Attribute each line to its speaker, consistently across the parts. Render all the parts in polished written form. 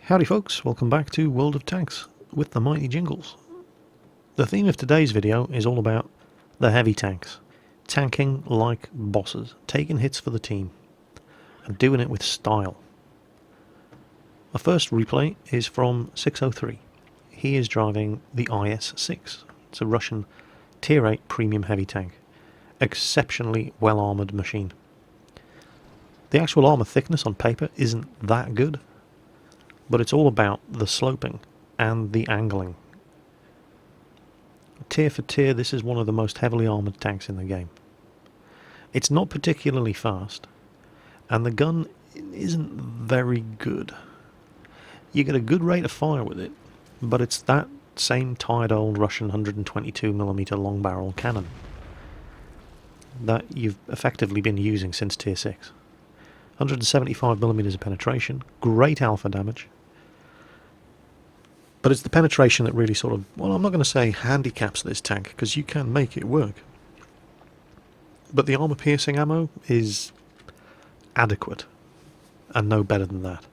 Speaker 1: Howdy folks, welcome back to World of Tanks with the mighty Jingles. The theme of today's video is all about the heavy tanks, tanking like bosses, taking hits for the team, and doing it with style. Our first replay is from 603. He is driving the IS-6. It's a Russian Tier 8 premium heavy tank. Exceptionally well armoured machine. The actual armour thickness on paper isn't that good, but it's all about the sloping and the angling. Tier for tier, this is one of the most heavily armoured tanks in the game. It's not particularly fast, and the gun isn't very good. You get a good rate of fire with it, but it's that same tired old Russian 122mm long barrel cannon that you've effectively been using since Tier 6. 175mm of penetration, great alpha damage. But it's the penetration that really sort of, well, I'm not going to say handicaps this tank, because you can make it work. But the armour-piercing ammo is adequate, and no better than that.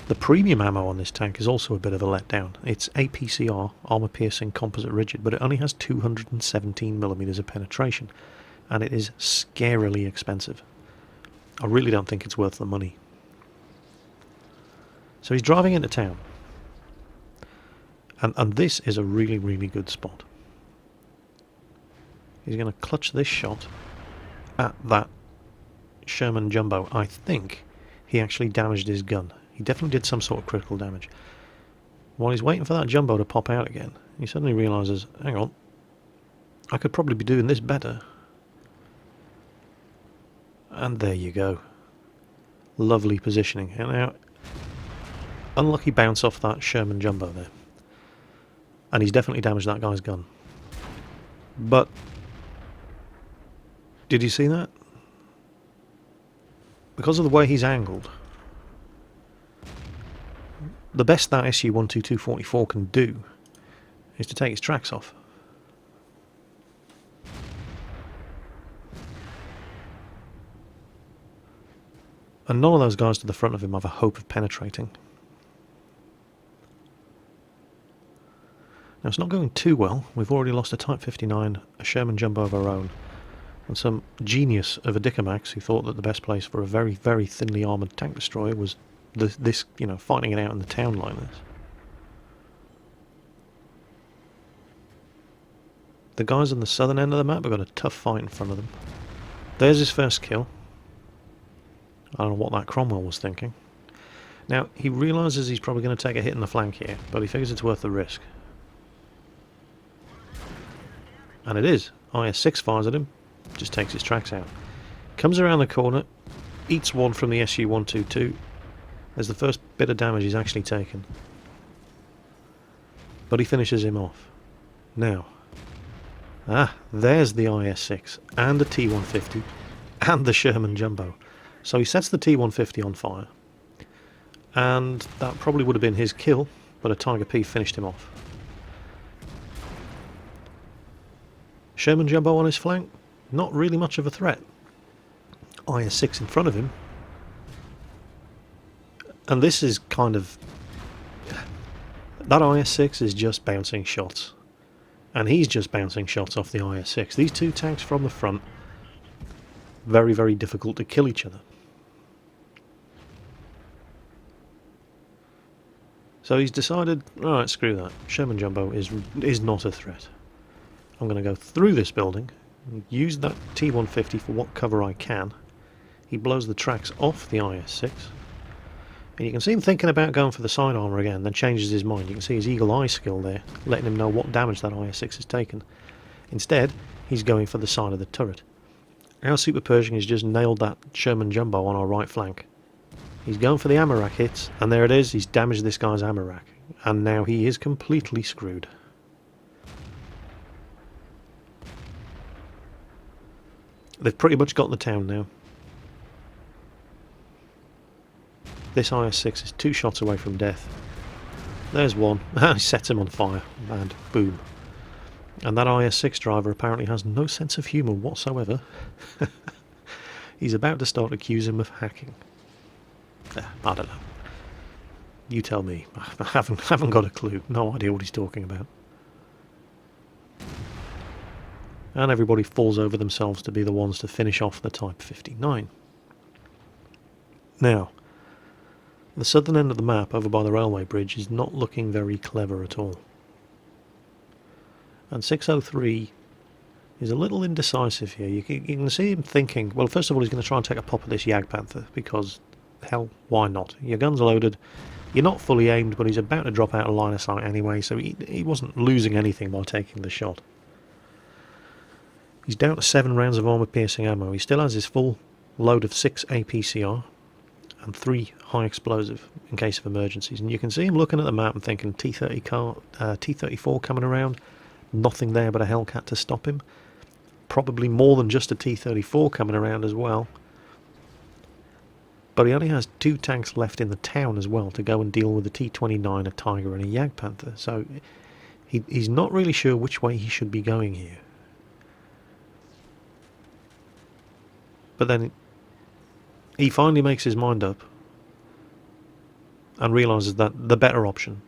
Speaker 1: The premium ammo on this tank is also a bit of a letdown. It's APCR, armour-piercing composite rigid, but it only has 217mm of penetration, and it is scarily expensive. I really don't think it's worth the money. So he's driving into town. And this is a really, really good spot. He's going to clutch this shot at that Sherman Jumbo. I think he actually damaged his gun. He definitely did some sort of critical damage. While he's waiting for that Jumbo to pop out again, he suddenly realises, hang on, I could probably be doing this better. And there you go. Lovely positioning. And now, unlucky bounce off that Sherman Jumbo there. And he's definitely damaged that guy's gun. But did you see that? Because of the way he's angled, the best that SU-122-44 can do is to take its tracks off. And none of those guys to the front of him have a hope of penetrating. Now it's not going too well. We've already lost a Type 59, a Sherman Jumbo of our own, and some genius of a Dickomax who thought that the best place for a very, very thinly armoured tank destroyer was this, you know, fighting it out in the town like this. The guys on the southern end of the map have got a tough fight in front of them. There's his first kill. I don't know what that Cromwell was thinking. Now, he realises he's probably going to take a hit in the flank here, but he figures it's worth the risk. And it is. IS-6 fires at him, just takes his tracks out. Comes around the corner, eats one from the SU-122. There's the first bit of damage he's actually taken. But he finishes him off. Now, there's the IS-6, and the T-150, and the Sherman Jumbo. So he sets the T-150 on fire, and that probably would have been his kill, but a Tiger P finished him off. Sherman Jumbo on his flank, not really much of a threat. IS-6 in front of him, and this is kind of, that IS-6 is just bouncing shots, and he's just bouncing shots off the IS-6. These two tanks from the front, very, very difficult to kill each other. So he's decided, alright, screw that. Sherman Jumbo is not a threat. I'm going to go through this building, use that T-150 for what cover I can. He blows the tracks off the IS-6. And you can see him thinking about going for the side armour again, then changes his mind. You can see his eagle eye skill there, letting him know what damage that IS-6 has taken. Instead, he's going for the side of the turret. Our Super Pershing has just nailed that Sherman Jumbo on our right flank. He's going for the ammo rack hits, and there it is, he's damaged this guy's ammo rack. And now he is completely screwed. They've pretty much got the town now. This IS-6 is 2 shots away from death. There's one, and he sets him on fire, and boom. And that IS-6 driver apparently has no sense of humour whatsoever. He's about to start accusing him of hacking. I don't know. You tell me. I haven't got a clue. No idea what he's talking about. And everybody falls over themselves to be the ones to finish off the Type 59. Now, the southern end of the map over by the railway bridge is not looking very clever at all. And 603 is a little indecisive here. You can see him thinking, well, first of all, he's going to try and take a pop at this Jagdpanther, because, hell, why not? Your gun's loaded, you're not fully aimed, but he's about to drop out of line of sight anyway, so he wasn't losing anything by taking the shot. He's down to 7 rounds of armour-piercing ammo. He still has his full load of 6 APCR and 3 high explosive in case of emergencies. And you can see him looking at the map and thinking, T-34 coming around, nothing there but a Hellcat to stop him. Probably more than just a T-34 coming around as well. But he only has 2 tanks left in the town as well to go and deal with a T-29, a Tiger and a Jagdpanther. So he's not really sure which way he should be going here. But then he finally makes his mind up and realises that the better option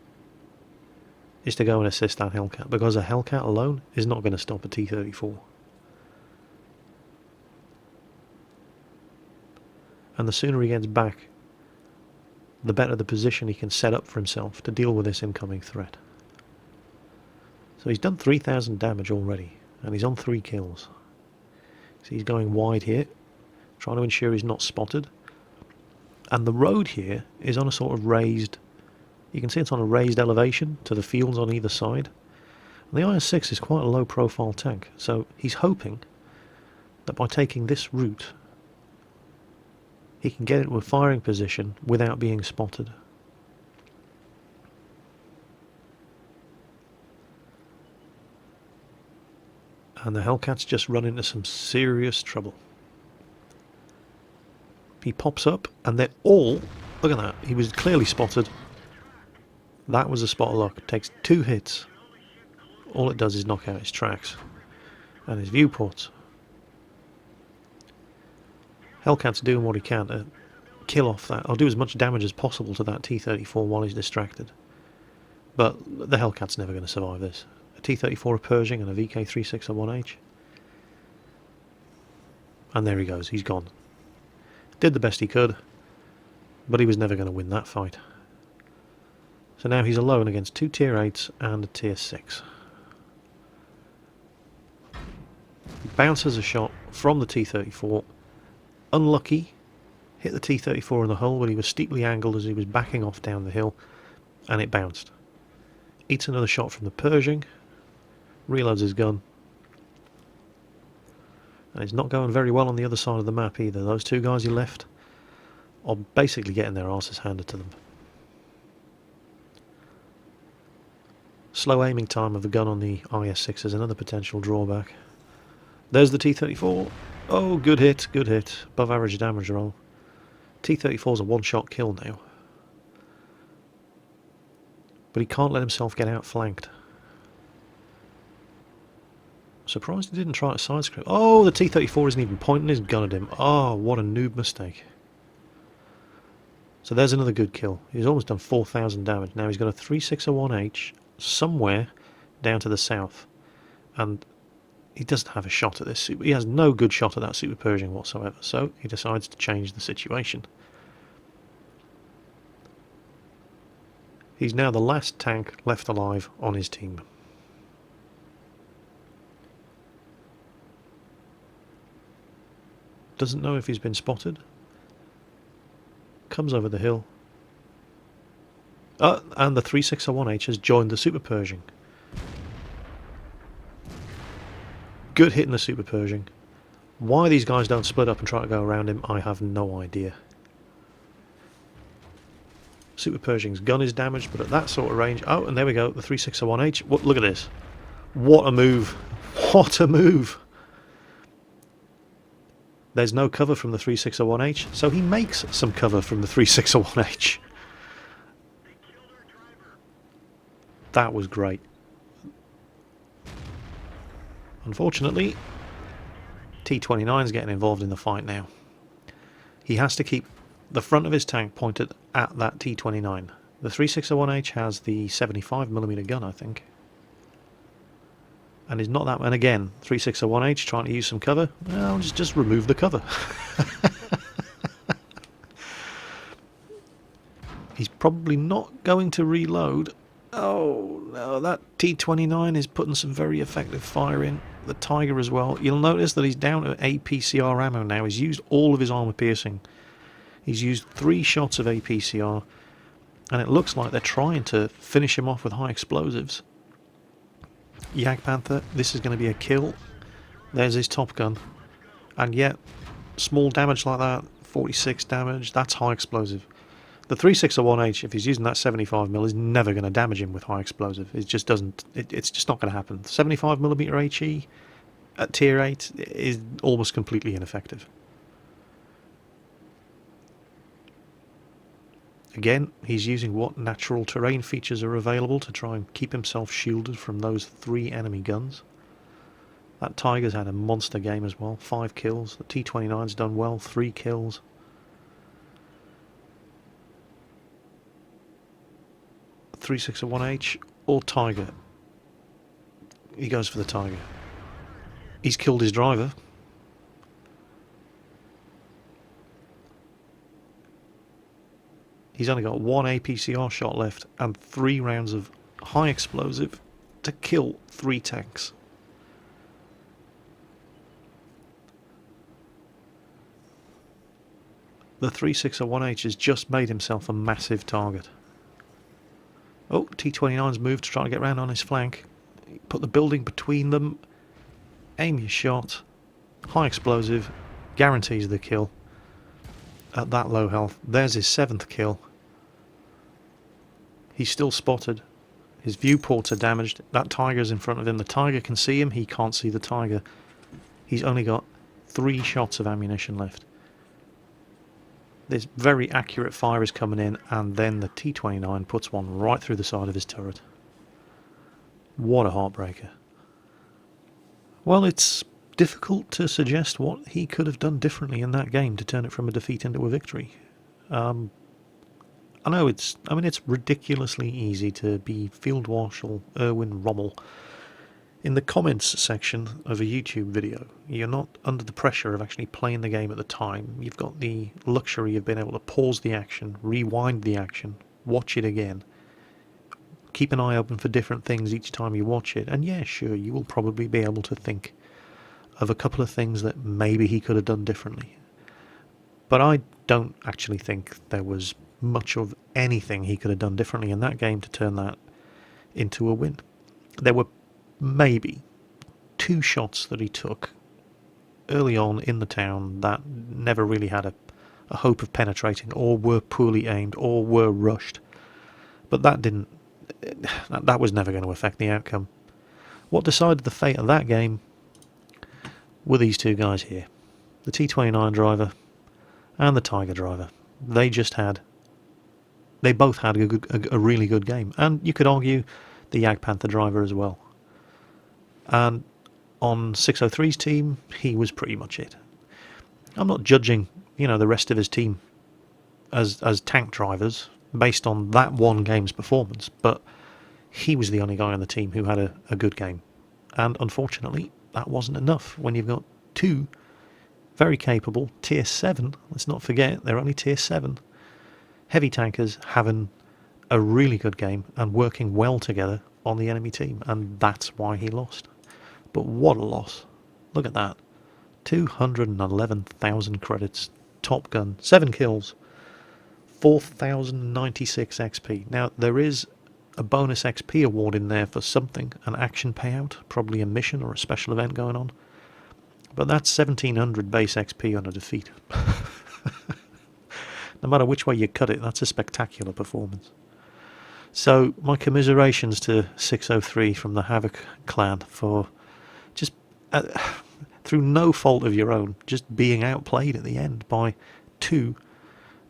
Speaker 1: is to go and assist that Hellcat, because a Hellcat alone is not going to stop a T-34. And the sooner he gets back, the better the position he can set up for himself to deal with this incoming threat. So he's done 3,000 damage already, and he's on 3 kills. So he's going wide here, trying to ensure he's not spotted. And the road here is on a sort of raised, you can see it's on a raised elevation to the fields on either side. And the IS-6 is quite a low profile tank, so he's hoping that by taking this route he can get into a firing position without being spotted. And the Hellcat's just run into some serious trouble. He pops up and they're all, look at that, he was clearly spotted. That was a spot of luck. Takes 2 hits. All it does is knock out his tracks and his viewports. Hellcat's doing what he can to kill off that. I'll do as much damage as possible to that T-34 while he's distracted. But the Hellcat's never going to survive this. A T-34, a Pershing and a VK-361H. And there he goes, he's gone. Did the best he could, but he was never going to win that fight. So now he's alone against 2 Tier 8s and a Tier 6. He bounces a shot from the T-34. Unlucky, hit the T-34 in the hull, but he was steeply angled as he was backing off down the hill, and it bounced. Eats another shot from the Pershing, reloads his gun, and it's not going very well on the other side of the map either. Those 2 guys he left are basically getting their asses handed to them. Slow aiming time of the gun on the IS-6 is another potential drawback. There's the T-34. Oh, good hit, good hit. Above average damage roll. T-34's a one-shot kill now. But he can't let himself get outflanked. Surprised he didn't try to side script. Oh, the T-34 isn't even pointing his gun at him. Oh, what a noob mistake. So there's another good kill. He's almost done 4,000 damage. Now he's got a 361H somewhere down to the south. And he doesn't have a shot at this. He has no good shot at that Super Pershing whatsoever. So he decides to change the situation. He's now the last tank left alive on his team. Doesn't know if he's been spotted. Comes over the hill. And the 361H has joined the Super Pershing. Good hit in the Super Pershing. Why these guys don't split up and try to go around him, I have no idea. Super Pershing's gun is damaged, but at that sort of range... Oh, and there we go, the 361H. Look at this. What a move. What a move. There's no cover from the 361H, so he makes some cover from the 361H. That was great. Unfortunately, T-29's getting involved in the fight now. He has to keep the front of his tank pointed at that T-29. The 361H has the 75mm gun, I think. And is not that... And again, 361H trying to use some cover. Well, just remove the cover. He's probably not going to reload. Oh, no, that T29 is putting some very effective fire in. The Tiger as well. You'll notice that he's down to APCR ammo now. He's used all of his armor piercing. He's used 3 shots of APCR. And it looks like they're trying to finish him off with high explosives. Jagdpanther, this is going to be a kill. There's his top gun. And yet, small damage like that, 46 damage, that's high explosive. The 361H, if he's using that 75mm, is never going to damage him with high explosive. It just doesn't. It's just not going to happen. 75mm HE at tier 8 is almost completely ineffective. Again, he's using what natural terrain features are available to try and keep himself shielded from those 3 enemy guns. That Tiger's had a monster game as well. 5 kills. The T29's done well. 3 kills. The 361H or Tiger. He goes for the Tiger. He's killed his driver. He's only got 1 APCR shot left and 3 rounds of high explosive to kill 3 tanks. The 361H has just made himself a massive target. Oh, T29's moved to try to get round on his flank. Put the building between them. Aim your shot. High explosive. Guarantees the kill. At that low health. There's his 7th kill. He's still spotted. His viewports are damaged. That Tiger's in front of him. The Tiger can see him. He can't see the Tiger. He's only got 3 shots of ammunition left. This very accurate fire is coming in, and then the T29 puts one right through the side of his turret. What a heartbreaker. Well, it's difficult to suggest what he could have done differently in that game to turn it from a defeat into a victory. I know it's ridiculously easy to be Field Marshal Erwin Rommel in the comments section of a YouTube video. You're not under the pressure of actually playing the game at the time. You've got the luxury of being able to pause the action, rewind the action, watch it again. Keep an eye open for different things each time you watch it, and yeah, sure, you will probably be able to think of a couple of things that maybe he could have done differently. But I don't actually think there was much of anything he could have done differently in that game to turn that into a win. There were maybe 2 shots that he took early on in the town that never really had a hope of penetrating, or were poorly aimed, or were rushed. But that was never going to affect the outcome. What decided the fate of that game were these 2 guys here. The T29 driver and the Tiger driver. They both had a really good game. And you could argue the Jagdpanther driver as well. And on 603's team, he was pretty much it. I'm not judging, the rest of his team as tank drivers based on that one game's performance, but he was the only guy on the team who had a good game. And unfortunately, that wasn't enough when you've got 2 very capable tier 7, let's not forget, they're only tier 7, heavy tankers having a really good game and working well together on the enemy team, and that's why he lost. But what a loss. Look at that. 211,000 credits. Top gun. 7 kills. 4,096 XP. Now, there is a bonus XP award in there for something. An action payout. Probably a mission or a special event going on. But that's 1,700 base XP on a defeat. No matter which way you cut it, that's a spectacular performance. So, my commiserations to 603 from the Havoc clan for just, through no fault of your own, just being outplayed at the end by 2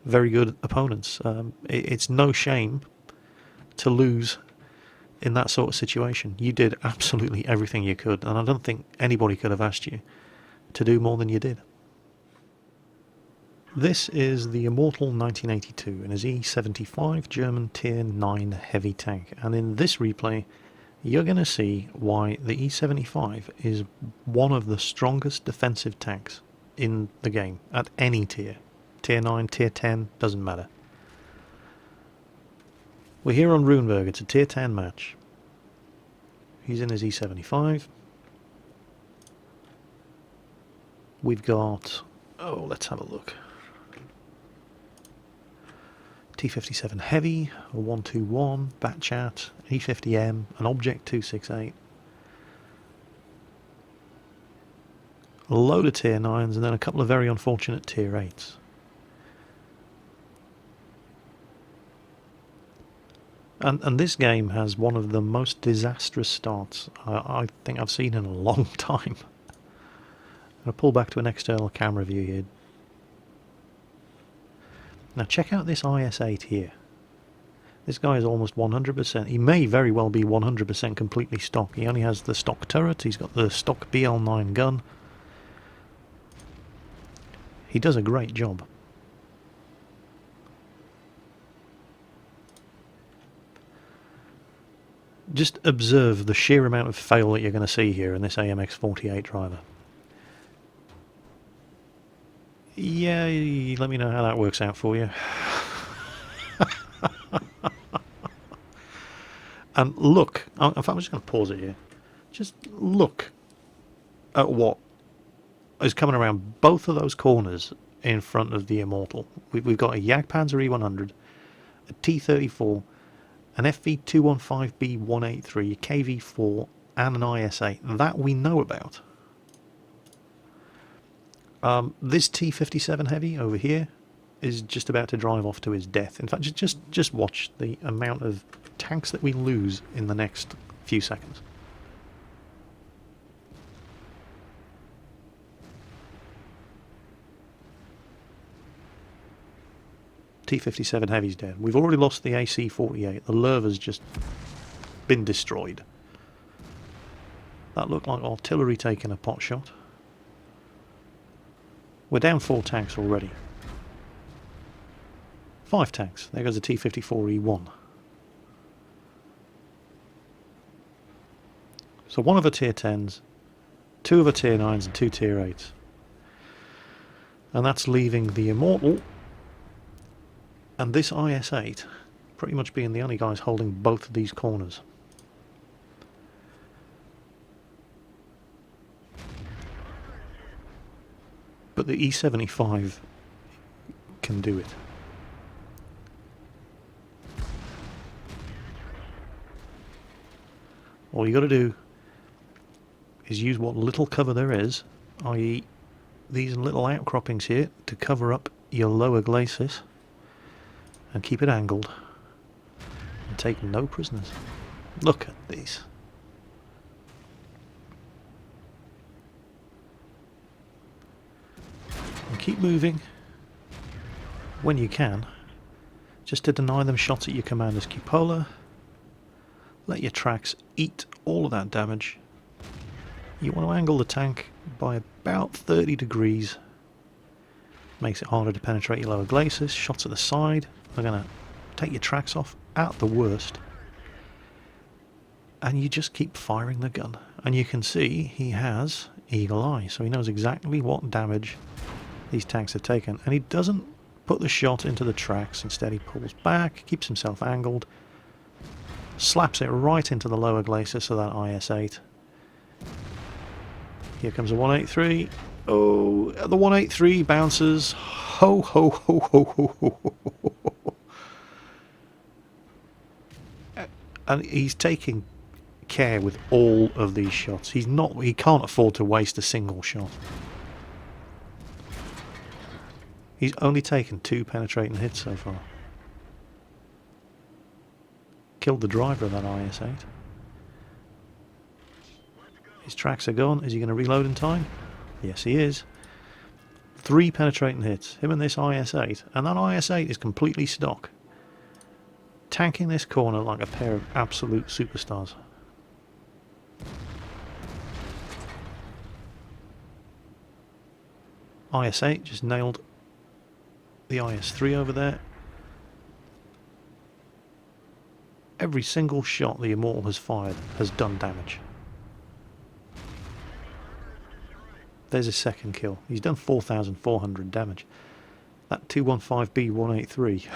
Speaker 1: very good opponents. It's no shame to lose in that sort of situation. You did absolutely everything you could, and I don't think anybody could have asked you to do more than you did. This is the Immortal 1982 in his E75 German Tier 9 heavy tank, and in this replay you're going to see why the E75 is one of the strongest defensive tanks in the game at any tier. Tier 9, Tier 10, doesn't matter. We're here on Runeberg, it's a Tier 10 match. He's in his E75. We've got, oh, let's have a look. T57 Heavy, a 121, Batchat, E50M, an Object 268. A load of Tier 9s and then a couple of very unfortunate Tier 8s. And this game has one of the most disastrous starts I think I've seen in a long time. I'm going to pull back to an external camera view here. Now check out this IS-8 here. This guy is almost 100%. He may very well be 100% completely stock. He only has the stock turret, he's got the stock BL9 gun. He does a great job. Just observe the sheer amount of fail that you're going to see here in this AMX48 driver. Yeah, let me know how that works out for you. And look, in fact I'm just going to pause it here. Just look at what is coming around both of those corners in front of the Immortal. We've got a Jagdpanzer E100, a T-34, an FV215B183, a KV4 and an IS-8. That we know about. This T57 Heavy over here is just about to drive off to his death. In fact, just watch the amount of tanks that we lose in the next few seconds. T57 Heavy's dead. We've already lost the AC-48. The Lerva's just been destroyed. That looked like artillery taking a pot shot. We're down 4 tanks already. 5 tanks. There goes the T-54E1. So 1 of a Tier 10s, 2 of a Tier 9s and 2 Tier 8s. And that's leaving the Immortal and this IS-8 pretty much being the only guys holding both of these corners. But the E75 can do it. All you got to do is use what little cover there is, i.e. these little outcroppings here, to cover up your lower glacis and keep it angled and take no prisoners. Look at these. And keep moving when you can, just to deny them shots at your commander's cupola. Let your tracks eat all of that damage. You want to angle the tank by about 30 degrees. Makes it harder to penetrate your lower glacis. Shots at the side are going to take your tracks off at the worst. And you just keep firing the gun. And you can see he has eagle eye, so he knows exactly what damage these tanks have taken. And he doesn't put the shot into the tracks. Instead he pulls back, keeps himself angled, slaps it right into the lower glacis of that IS-8. Here comes a 183. Oh, the 183 bounces. Ho, ho, ho, ho, ho, ho, ho, ho, ho. And he's taking care with all of these shots. He can't afford to waste a single shot. He's only taken 2 penetrating hits so far. Killed the driver of that IS-8. His tracks are gone. Is he going to reload in time? Yes, he is. 3 penetrating hits. Him and this IS-8. And that IS-8 is completely stock. Tanking this corner like a pair of absolute superstars. IS-8 just nailed the IS-3 over there. Every single shot the Immortal has fired has done damage. There's his second kill. He's done 4,400 damage. That 215B183.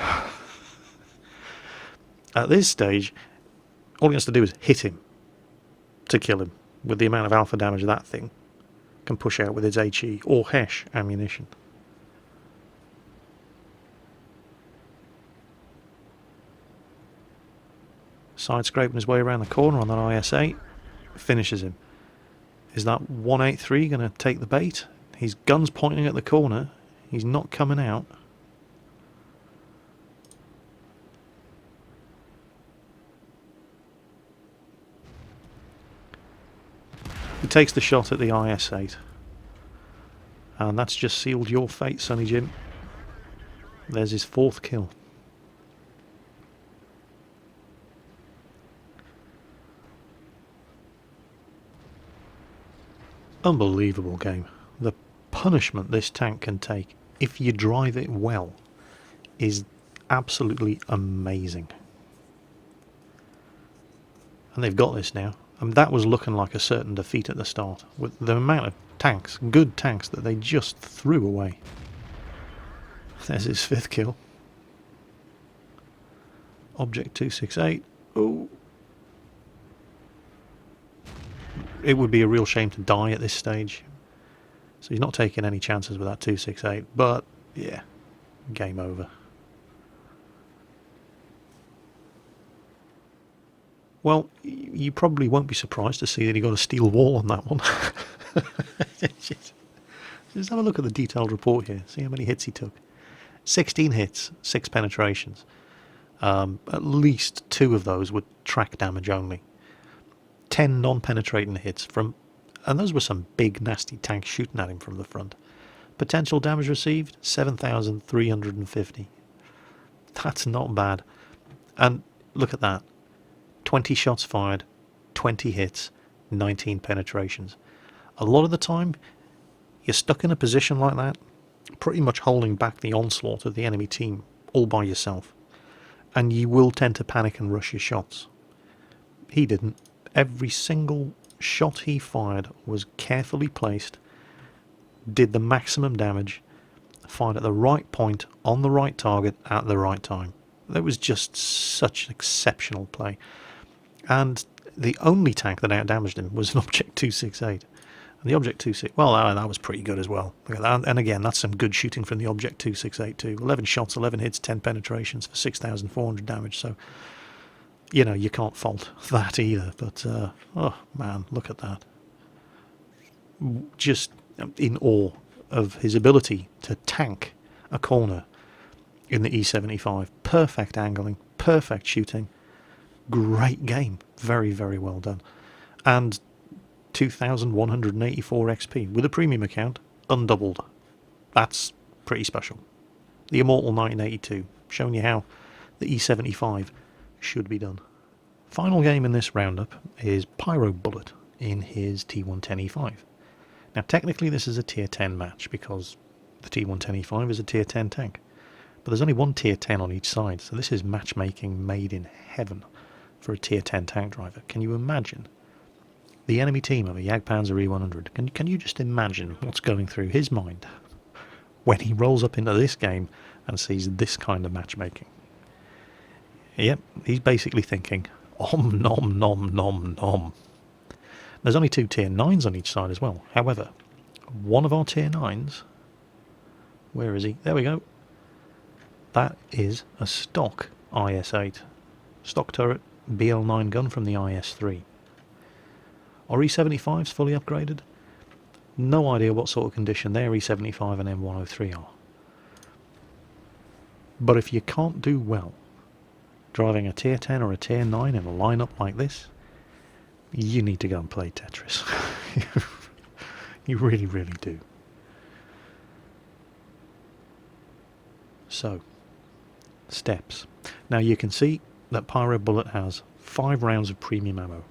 Speaker 1: At this stage, all he has to do is hit him to kill him. With the amount of alpha damage that thing can push out with its HE or HESH ammunition. Side scraping his way around the corner on that IS-8. Finishes him. Is that 183 going to take the bait? His gun's pointing at the corner. He's not coming out. He takes the shot at the IS-8. And that's just sealed your fate, Sonny Jim. There's his fourth kill. Unbelievable game. The punishment this tank can take, if you drive it well, is absolutely amazing. And they've got this now. And that was looking like a certain defeat at the start, with the amount of tanks, good tanks, that they just threw away. There's his fifth kill. Object 268. Oh. It would be a real shame to die at this stage. So he's not taking any chances with that 268, but yeah, game over. Well, you probably won't be surprised to see that he got a steel wall on that one. Just have a look at the detailed report here. See how many hits he took. 16 hits, 6 penetrations. At least 2 of those were track damage only. 10 non-penetrating hits from... And those were some big, nasty tanks shooting at him from the front. Potential damage received, 7,350. That's not bad. And look at that. 20 shots fired, 20 hits, 19 penetrations. A lot of the time, you're stuck in a position like that, pretty much holding back the onslaught of the enemy team all by yourself. And you will tend to panic and rush your shots. He didn't. Every single shot he fired was carefully placed, did the maximum damage, fired at the right point, on the right target, at the right time. That was just such exceptional play. And the only tank that outdamaged him was an Object 268. And the Object 268, well, that was pretty good as well. Look at that. And again, that's some good shooting from the Object 268 too. 11 shots, 11 hits, 10 penetrations for 6,400 damage. So, you know, you can't fault that either. But, oh man, look at that. Just in awe of his ability to tank a corner in the E75. Perfect angling, perfect shooting. Great game. Very, very well done. And 2,184 XP with a premium account, undoubled. That's pretty special. The Immortal 1982, showing you how the E75 should be done. Final game in this roundup is Pyro Bullet in his T110E5. Now technically this is a tier 10 match because the T110E5 is a tier 10 tank. But there's only one tier 10 on each side, so this is matchmaking made in heaven for a tier 10 tank driver. Can you imagine the enemy team of a Jagdpanzer E100? Can you just imagine what's going through his mind when he rolls up into this game and sees this kind of matchmaking? Yep, he's basically thinking, om nom nom nom nom. There's only 2 tier 9s on each side as well. However, one of our tier 9s, where is he? There we go. That is a stock IS-8. Stock turret BL9 gun from the IS-3. Our E75's fully upgraded. No idea what sort of condition their E75 and M103 are. But if you can't do well driving a tier 10 or a tier 9 in a lineup like this, you need to go and play Tetris. You really, really do. So, steps. Now you can see that Pyro Bullet has 5 rounds of premium ammo.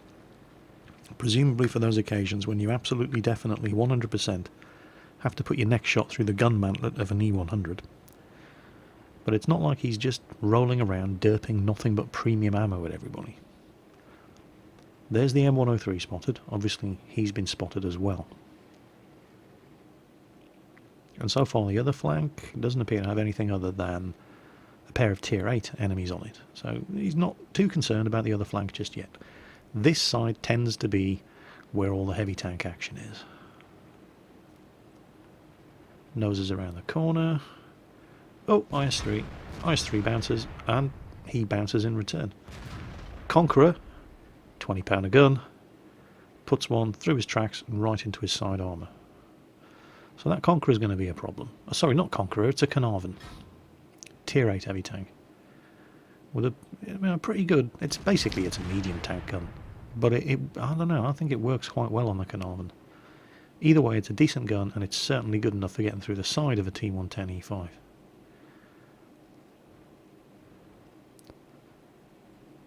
Speaker 1: Presumably for those occasions when you absolutely, definitely, 100% have to put your next shot through the gun mantlet of an E100. But it's not like he's just rolling around derping nothing but premium ammo at everybody. There's the M103 spotted. Obviously, he's been spotted as well. And so far, the other flank doesn't appear to have anything other than a pair of Tier 8 enemies on it. So he's not too concerned about the other flank just yet. This side tends to be where all the heavy tank action is. Noses around the corner. Oh, IS-3. IS-3 bounces, and he bounces in return. Conqueror, £20 a gun, puts one through his tracks and right into his side armour. So that Conqueror is going to be a problem. Oh, sorry, not Conqueror, it's a Carnarvon. Tier 8 heavy tank. With a pretty good... It's a medium tank gun. But I don't know, I think it works quite well on the Carnarvon. Either way, it's a decent gun, and it's certainly good enough for getting through the side of a T110E5.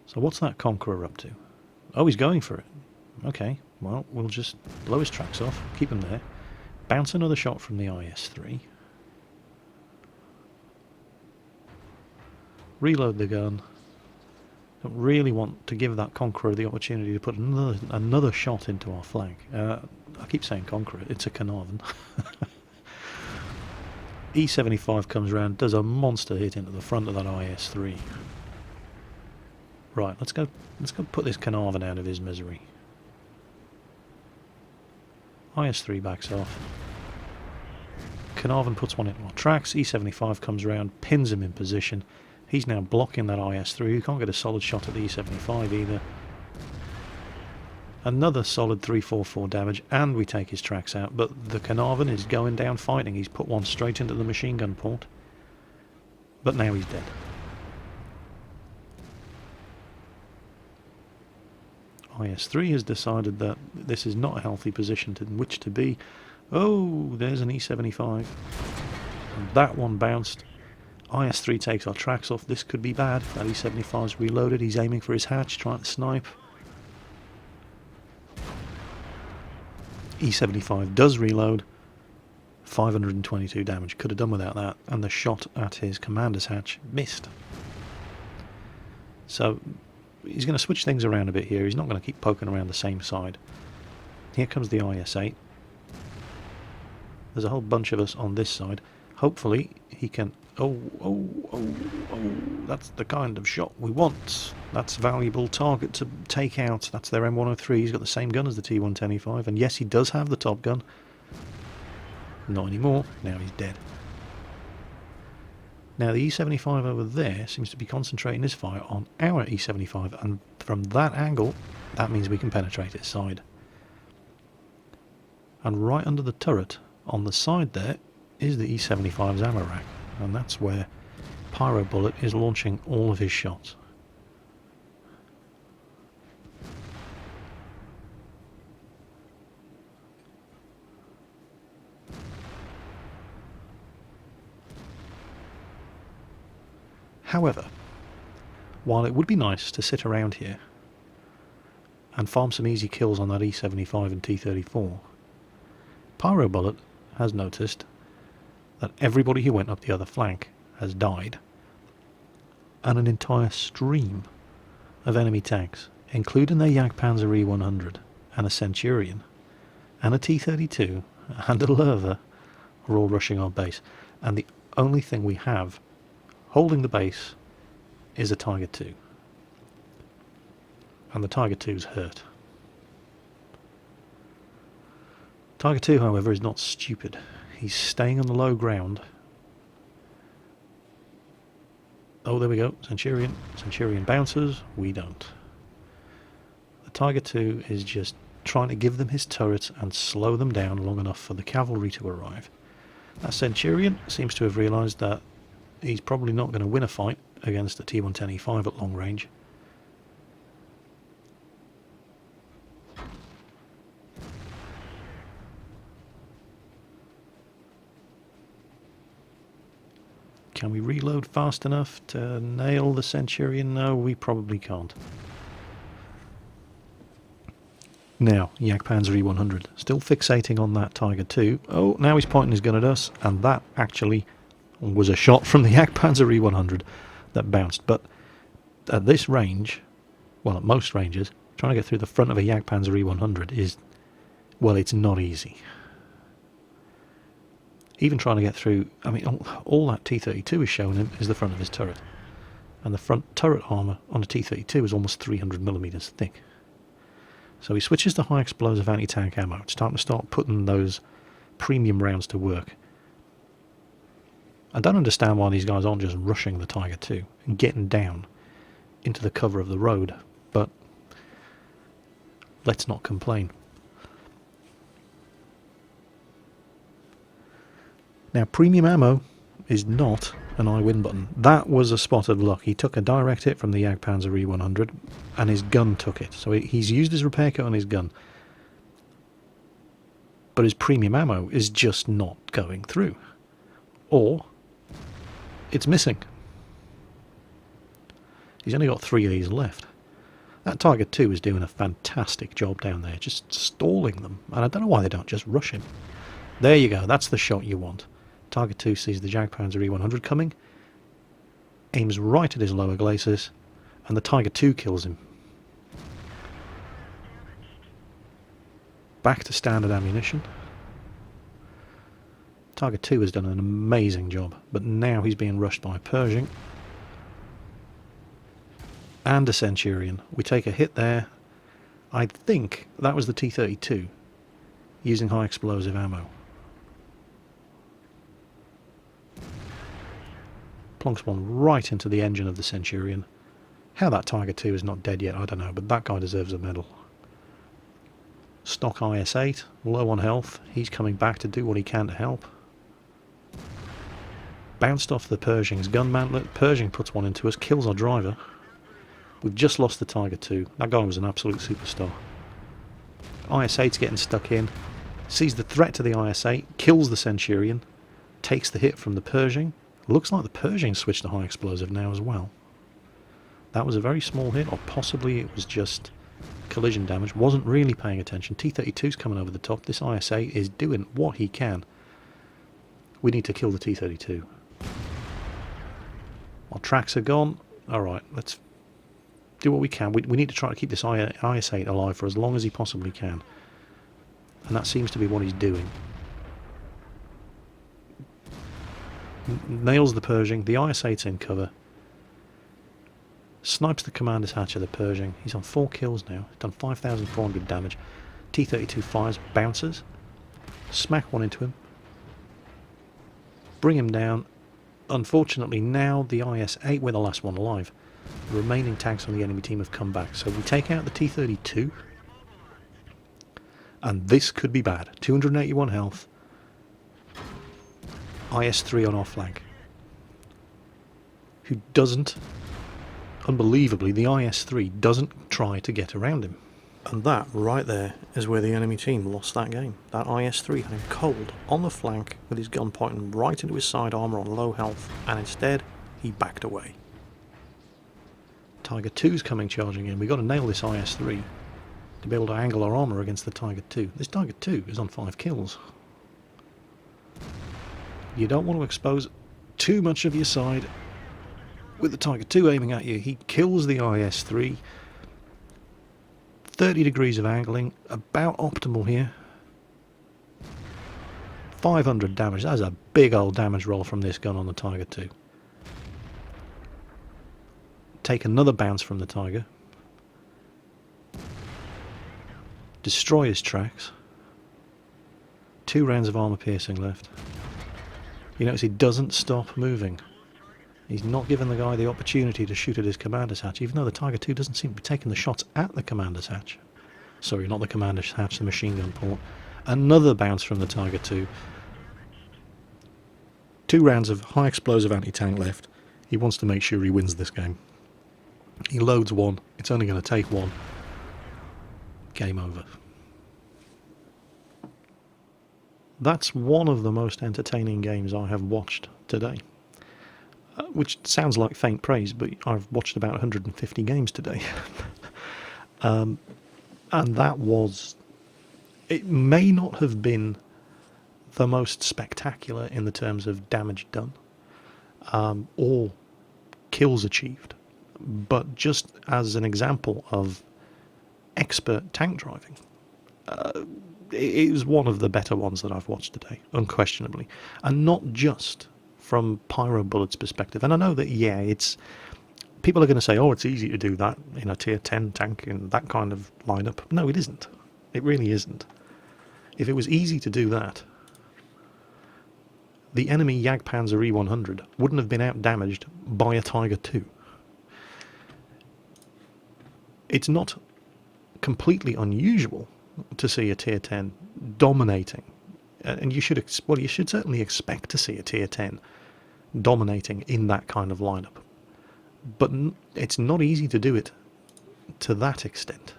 Speaker 1: So what's that Conqueror up to? Oh, he's going for it. Okay, well, we'll just blow his tracks off, keep him there. Bounce another shot from the IS-3. Reload the gun. Don't really want to give that Conqueror the opportunity to put another shot into our flank. I keep saying Conqueror, it's a Carnarvon. E75 comes around, does a monster hit into the front of that IS-3. Right, let's go put this Carnarvon out of his misery. IS-3 backs off. Carnarvon puts one into our tracks. E75 comes around, pins him in position. He's now blocking that IS-3, who can't get a solid shot at the E75 either. Another solid 344 damage, and we take his tracks out, but the Carnarvon is going down fighting. He's put one straight into the machine gun port. But now he's dead. IS-3 has decided that this is not a healthy position in which to be. Oh, there's an E75. And that one bounced. IS-3 takes our tracks off. This could be bad. That E75's reloaded. He's aiming for his hatch, trying to snipe. E75 does reload. 522 damage. Could have done without that. And the shot at his commander's hatch missed. So he's going to switch things around a bit here. He's not going to keep poking around the same side. Here comes the IS-8. There's a whole bunch of us on this side. Hopefully he can... Oh, that's the kind of shot we want. That's a valuable target to take out. That's their M103. He's got the same gun as the T110E5. And yes, he does have the top gun. Not anymore. Now he's dead. Now the E75 over there seems to be concentrating his fire on our E75, and from that angle, that means we can penetrate its side. And right under the turret, on the side there, is the E75's ammo rack, and that's where Pyro Bullet is launching all of his shots. However, while it would be nice to sit around here and farm some easy kills on that E75 and T34, Pyro Bullet has noticed that everybody who went up the other flank has died, and an entire stream of enemy tanks, including their Jagdpanzer E100 and a Centurion and a T32 and a Lerva, are all rushing our base, and the only thing we have holding the base is a Tiger II. And the Tiger II's hurt. Tiger II, however, is not stupid. He's staying on the low ground. Oh, there we go. Centurion. Centurion bounces. We don't. The Tiger II is just trying to give them his turrets and slow them down long enough for the cavalry to arrive. That Centurion seems to have realised that he's probably not going to win a fight against the T110E5 at long range. Can we reload fast enough to nail the Centurion? No, we probably can't. Now, Jagdpanzer E100, still fixating on that Tiger II. Oh, now he's pointing his gun at us, and that actually was a shot from the Jagdpanzer E100 that bounced. But at this range, well, at most ranges, trying to get through the front of a Jagdpanzer E100 is, well, it's not easy. Even trying to get through, I mean, all that T-32 is showing him is the front of his turret. And the front turret armour on a T-32 is almost 300mm thick. So he switches to high explosive anti-tank ammo. It's starting to start putting those premium rounds to work. I don't understand why these guys aren't just rushing the Tiger II and getting down into the cover of the road, but let's not complain. Now, premium ammo is not an I win button. That was a spot of luck. He took a direct hit from the Jagdpanzer E100 and his gun took it. So he's used his repair kit on his gun. But his premium ammo is just not going through. Or it's missing. He's only got 3 of these left. That Tiger II is doing a fantastic job down there, just stalling them. And I don't know why they don't just rush him. There you go, that's the shot you want. Tiger II sees the Jagdpanzer E100 coming, aims right at his lower glacis, and the Tiger II kills him. Back to standard ammunition. Tiger II has done an amazing job, but now he's being rushed by a Pershing and a Centurion. We take a hit there. I think that was the T-32 using high explosive ammo. Plonks one right into the engine of the Centurion. How that Tiger II is not dead yet, I don't know, but that guy deserves a medal. Stock IS-8, low on health. He's coming back to do what he can to help. Bounced off the Pershing's gun mantlet. Pershing puts one into us, kills our driver. We've just lost the Tiger II. That guy was an absolute superstar. IS-8's getting stuck in. Sees the threat to the IS-8, kills the Centurion, takes the hit from the Pershing. Looks like the Pershing switched to high explosive now as well. That was a very small hit, or possibly it was just collision damage. Wasn't really paying attention. T-32's coming over the top. This IS-8 is doing what he can. We need to kill the T-32. Our tracks are gone. Alright, let's do what we can. We need to try to keep this IS-8 alive for as long as he possibly can. And that seems to be what he's doing. Nails the Pershing. The IS-8's in cover. Snipes the commander's hatch of the Pershing. He's on 4 kills now. He's done 5,400 damage. T-32 fires, bounces. Smack one into him. Bring him down. Unfortunately, now the IS-8, we're the last one alive. The remaining tanks on the enemy team have come back. So we take out the T-32. And this could be bad. 281 health. IS-3 on our flank. Who doesn't... Unbelievably, the IS-3 doesn't try to get around him. And that, right there, is where the enemy team lost that game. That IS-3 had him cold on the flank with his gun pointing right into his side armour on low health, and instead, he backed away. Tiger II's coming charging in. We've got to nail this IS-3 to be able to angle our armour against the Tiger II. This Tiger II is on 5 kills. You don't want to expose too much of your side with the Tiger II aiming at you. He kills the IS-3. 30 degrees of angling, about optimal here. 500 damage. That's a big old damage roll from this gun on the Tiger II. Take another bounce from the Tiger. Destroy his tracks. 2 rounds of armour piercing left. You notice he doesn't stop moving. He's not giving the guy the opportunity to shoot at his commander's hatch, even though the Tiger II doesn't seem to be taking the shots at the commander's hatch. Sorry, not the commander's hatch, the machine gun port. Another bounce from the Tiger II. 2 rounds of high explosive anti-tank left. He wants to make sure he wins this game. He loads one. It's only going to take one. Game over. That's one of the most entertaining games I have watched today. Which sounds like faint praise, but I've watched about 150 games today. And that was... It may not have been the most spectacular in the terms of damage done, or kills achieved. But just as an example of expert tank driving, it was one of the better ones that I've watched today, unquestionably. And not just from Pyro Bullet's perspective. And I know that, yeah, it's... People are going to say, oh, it's easy to do that in a tier 10 tank in that kind of lineup. No, it isn't. It really isn't. If it was easy to do that, the enemy Jagdpanzer E100 wouldn't have been out-damaged by a Tiger II. It's not completely unusual to see a tier 10 dominating, and you should certainly expect to see a tier 10 dominating in that kind of lineup. But it's not easy to do it to that extent.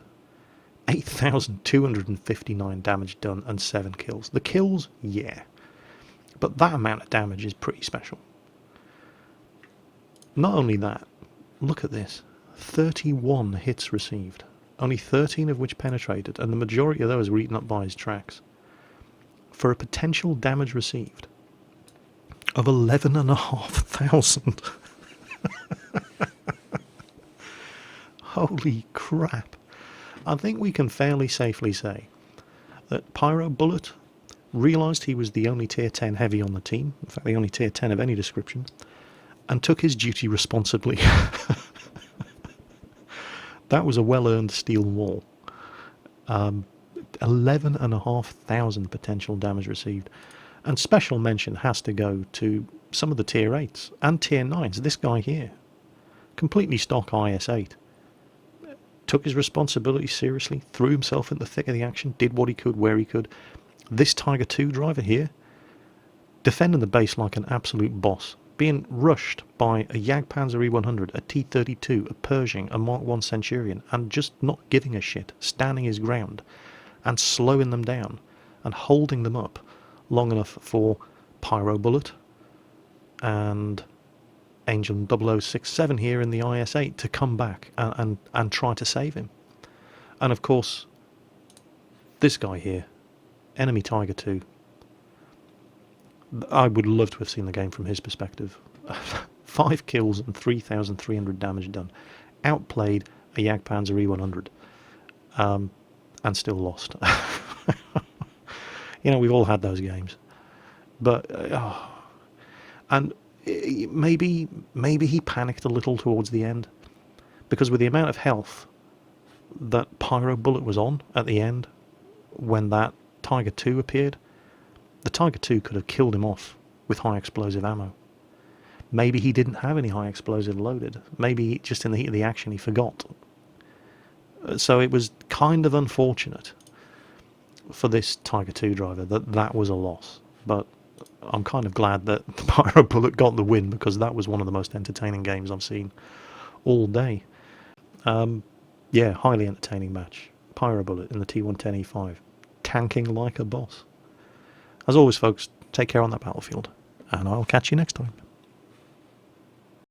Speaker 1: 8,259 damage done and 7 kills. The kills, yeah. But that amount of damage is pretty special. Not only that, look at this. 31 hits received. Only 13 of which penetrated, and the majority of those were eaten up by his tracks. For a potential damage received of 11,500. Holy crap. I think we can fairly safely say that Pyro Bullet realised he was the only tier 10 heavy on the team, in fact the only tier 10 of any description, and took his duty responsibly. That was a well-earned steel wall. 11,500 potential damage received. And special mention has to go to some of the tier 8s and tier 9s. This guy here, completely stock IS-8. Took his responsibility seriously, threw himself in the thick of the action, did what he could where he could. This Tiger II driver here, defending the base like an absolute boss, being rushed by a Jagdpanzer E100, a T-32, a Pershing, a Mark I Centurion, and just not giving a shit, standing his ground, and slowing them down, and holding them up long enough for Pyro Bullet and Angel 0067 here in the IS-8 to come back and try to save him. And of course, this guy here, enemy Tiger II, I would love to have seen the game from his perspective. 5 kills and 3,300 damage done. Outplayed a Jagdpanzer E100 and still lost. You know, we've all had those games. But, and maybe he panicked a little towards the end, because with the amount of health that Pyro Bullet was on at the end when that Tiger II appeared, the Tiger II could have killed him off with high explosive ammo. Maybe he didn't have any high explosive loaded. Maybe just in the heat of the action he forgot. So it was kind of unfortunate for this Tiger II driver that was a loss. But I'm kind of glad that Pyro Bullet got the win, because that was one of the most entertaining games I've seen all day. Yeah, highly entertaining match. Pyro Bullet in the T110E5. Tanking like a boss. As always, folks, take care on that battlefield, and I'll catch you next time.